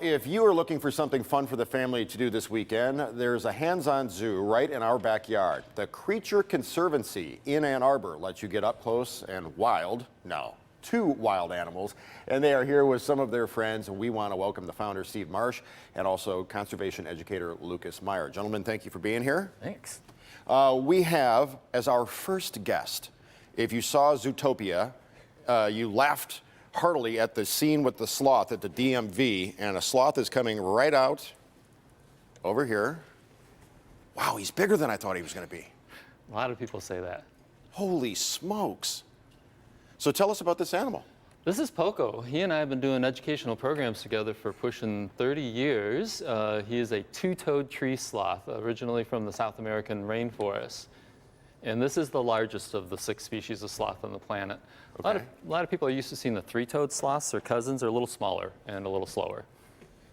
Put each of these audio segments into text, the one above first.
If you are looking for something fun for the family to do this weekend, there's a hands-on zoo right in our backyard. The Creature Conservancy in Ann Arbor lets you get up close and two wild animals, and they are here with some of their friends, and we want to welcome the founder, Steve Marsh, and also conservation educator Lucas Meyer. Gentlemen, thank you for being here. Thanks. We have, as our first guest, if you saw Zootopia, you laughed heartily at the scene with the sloth at the DMV, and a sloth is coming right out over here. Wow, he's bigger than I thought he was going to be. A lot of people say that. Holy smokes. So tell us about this animal. This is Poco. He and I have been doing educational programs together for pushing 30 years. He is a two-toed tree sloth, originally from the South American rainforest. And this is the largest of the 6 species of sloth on the planet. Okay. A lot of people are used to seeing the three-toed sloths. Their cousins are a little smaller and a little slower.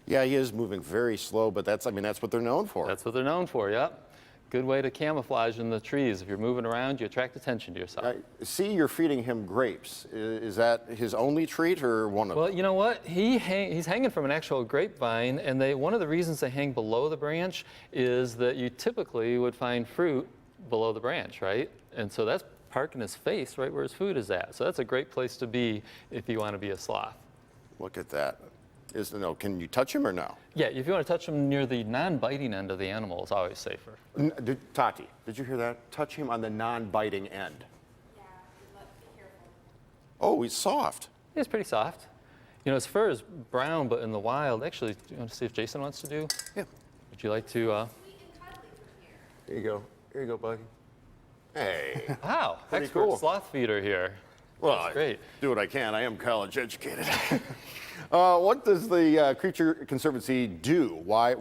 Yeah, he is moving very slow, but that's what they're known for. That's what they're known for, yep. Good way to camouflage in the trees. If you're moving around, you attract attention to yourself. See, you're feeding him grapes. Is that his only treat or one of them? Well, you know what? He's hanging from an actual grapevine, and one of the reasons they hang below the branch is that you typically would find fruit below the branch, right? And so that's parking his face right where his food is at. So that's a great place to be if you want to be a sloth. Look at that. Can you touch him or no? Yeah, if you want to touch him near the non-biting end of the animal, it's always safer. Tati, did you hear that? Touch him on the non-biting end. Yeah, be careful. Oh, he's soft. He's pretty soft. You know, his fur is brown, but in the wild, actually, do you want to see if Jason wants to do? Yeah. Would you like to? Sweet and cuddly from here. Here you go. Here you go, buddy. Hey. Wow, Pretty expert cool. sloth feeder here. Well, That's great. I do what I can. I am college educated. What does the Creature Conservancy do? Why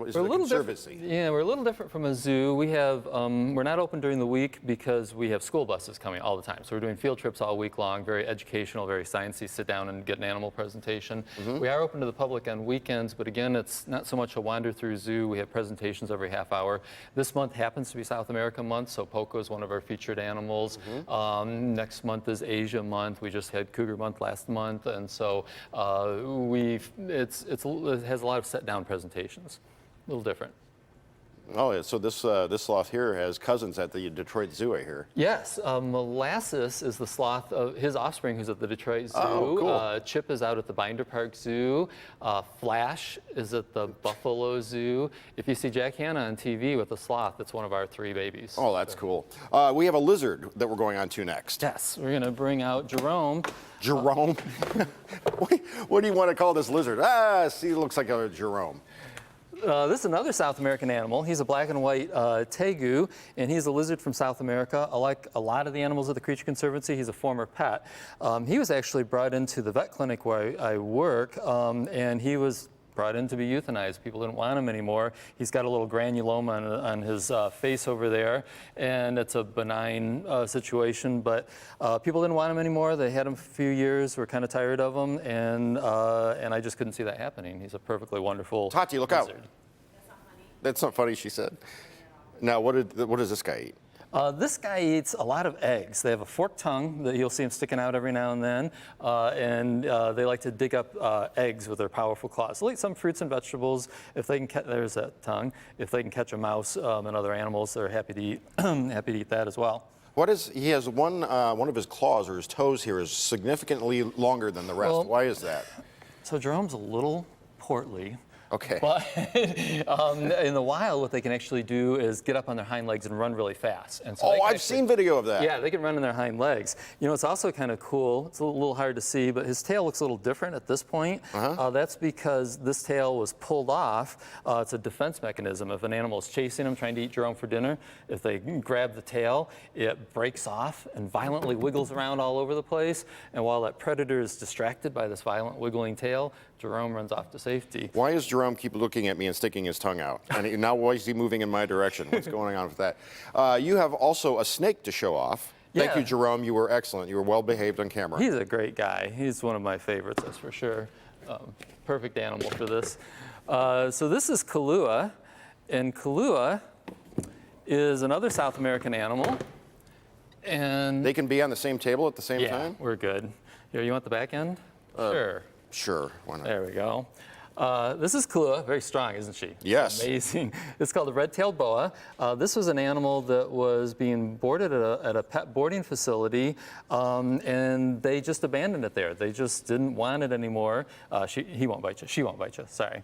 is it a conservancy? Yeah, we're a little different from a zoo. We have, we're not open during the week because we have school buses coming all the time. So we're doing field trips all week long, very educational, very sciencey, sit down and get an animal presentation. We are open to the public on weekends, but again, it's not so much a wander through zoo. We have presentations every half hour. This month happens to be South America month, so Poco is one of our featured animals. Next month is Asia month. We just had Cougar month last month, and so it has a lot of set down presentations. A little different. Oh, yeah. So this sloth here has cousins at the Detroit Zoo, I hear. Yes, Molasses is the sloth of his offspring who's at the Detroit Zoo. Oh, cool. Chip is out at the Binder Park Zoo. Flash is at the Buffalo Zoo. If you see Jack Hanna on TV with a sloth, it's one of our 3 babies. Oh, that's cool. We have a lizard that we're going on to next. Yes, we're going to bring out Jerome. Jerome? What do you want to call this lizard? See, it looks like a Jerome. This is another South American animal. He's a black and white tegu, and he's a lizard from South America. Like a lot of the animals at the Creature Conservancy, he's a former pet. He was actually brought into the vet clinic where I work, and he was brought in to be euthanized. People didn't want him anymore. He's got a little granuloma on his face over there, and it's a benign situation, but people didn't want him anymore. They had him for a few years, were kind of tired of him, and I just couldn't see that happening. He's a perfectly wonderful Tati, look lizard. out. That's not funny. That's not funny, she said. Now, what does this guy eat? This guy eats a lot of eggs. They have a forked tongue that you'll see him sticking out every now and then, and they like to dig up eggs with their powerful claws. They'll eat some fruits and vegetables if they can. There's that tongue. If they can catch a mouse and other animals, they're happy to eat happy to eat that as well. He has one of his claws or his toes here is significantly longer than the rest. Well, Why is that? So Jerome's a little portly. Okay. But in the wild, what they can actually do is get up on their hind legs and run really fast. And so I've seen video of that. Yeah, they can run on their hind legs. You know, it's also kind of cool. It's a little hard to see, but his tail looks a little different at this point. That's because this tail was pulled off. It's a defense mechanism. If an animal is chasing him, trying to eat Jerome for dinner, if they grab the tail, it breaks off and violently wiggles around all over the place. And while that predator is distracted by this violent wiggling tail, Jerome runs off to safety. Why does Jerome keep looking at me and sticking his tongue out? And now why is he moving in my direction? What's going on with that? You have also a snake to show off. Thank Yeah. you, Jerome. You were excellent. You were well behaved on camera. He's a great guy. He's one of my favorites, that's for sure. Perfect animal for this. So this is Kalua, and Kalua is another South American animal. And They can be on the same table at the same yeah, time? we're good. Here, you want the back end? Sure. Sure, why not? There we go. This is Kahlua, very strong, isn't she? Yes. Amazing. It's called the red-tailed boa. This was an animal that was being boarded at a pet boarding facility, and they just abandoned it there. They just didn't want it anymore. He won't bite you. She won't bite you. Sorry.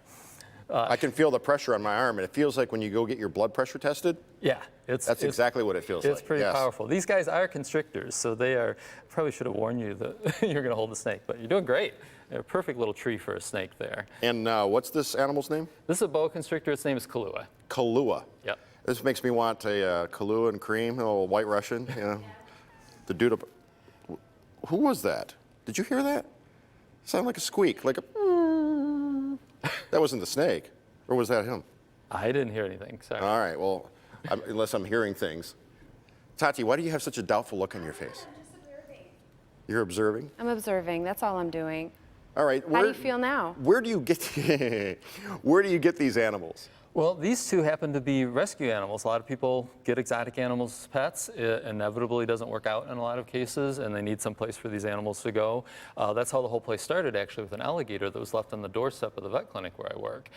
I can feel the pressure on my arm, and it feels like when you go get your blood pressure tested. Yeah, That's exactly what it feels like. It's pretty Yes. powerful. These guys are constrictors, so they are. Probably should have warned you that you're going to hold the snake, but you're doing great. They're a perfect little tree for a snake there. And what's this animal's name? This is a boa constrictor. Its name is Kahlua. Kahlua. Yep. This makes me want a Kahlua and cream, a little White Russian. You know, the dude up. Who was that? Did you hear that? Sounded like a squeak, like a. That wasn't the snake, or was that him? I didn't hear anything. Sorry. All right. Well, unless I'm hearing things. Tati, why do you have such a doubtful look on your face? I'm just observing. You're observing. I'm observing. That's all I'm doing. All right. How do you feel now? Where do you get? Where do you get these animals? Well, these two happen to be rescue animals. A lot of people get exotic animals as pets. It inevitably doesn't work out in a lot of cases, and they need some place for these animals to go. That's how the whole place started, actually, with an alligator that was left on the doorstep of the vet clinic where I work.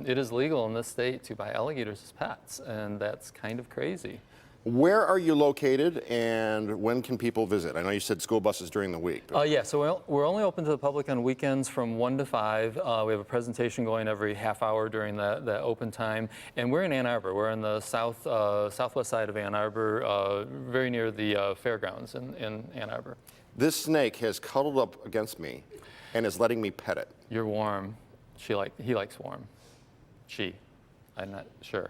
It is legal in this state to buy alligators as pets, and that's kind of crazy. Where are you located, and when can people visit? I know you said school buses during the week. but- Yeah, so we're only open to the public on weekends from 1 to 5. We have a presentation going every half hour during that open time. And we're in Ann Arbor. We're on the southwest side of Ann Arbor, very near the fairgrounds in Ann Arbor. This snake has cuddled up against me and is letting me pet it. You're warm. He likes warm. I'm not sure.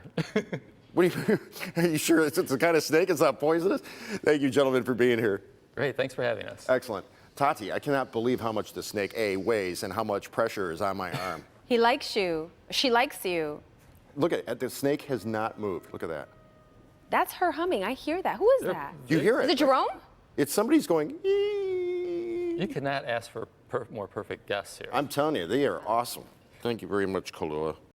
What do you, are you sure it's the kind of snake it's not poisonous? Thank you, gentlemen, for being here. Great, thanks for having us. Excellent. Tati, I cannot believe how much the snake weighs and how much pressure is on my arm. He likes you. She likes you. Look at it. The snake has not moved. Look at that. That's her humming. I hear that. Who is that? You hear Is it? it Jerome? It's somebody's going. You could not ask for more perfect guests here. I'm telling you, they are awesome. Thank you very much, Kahlua.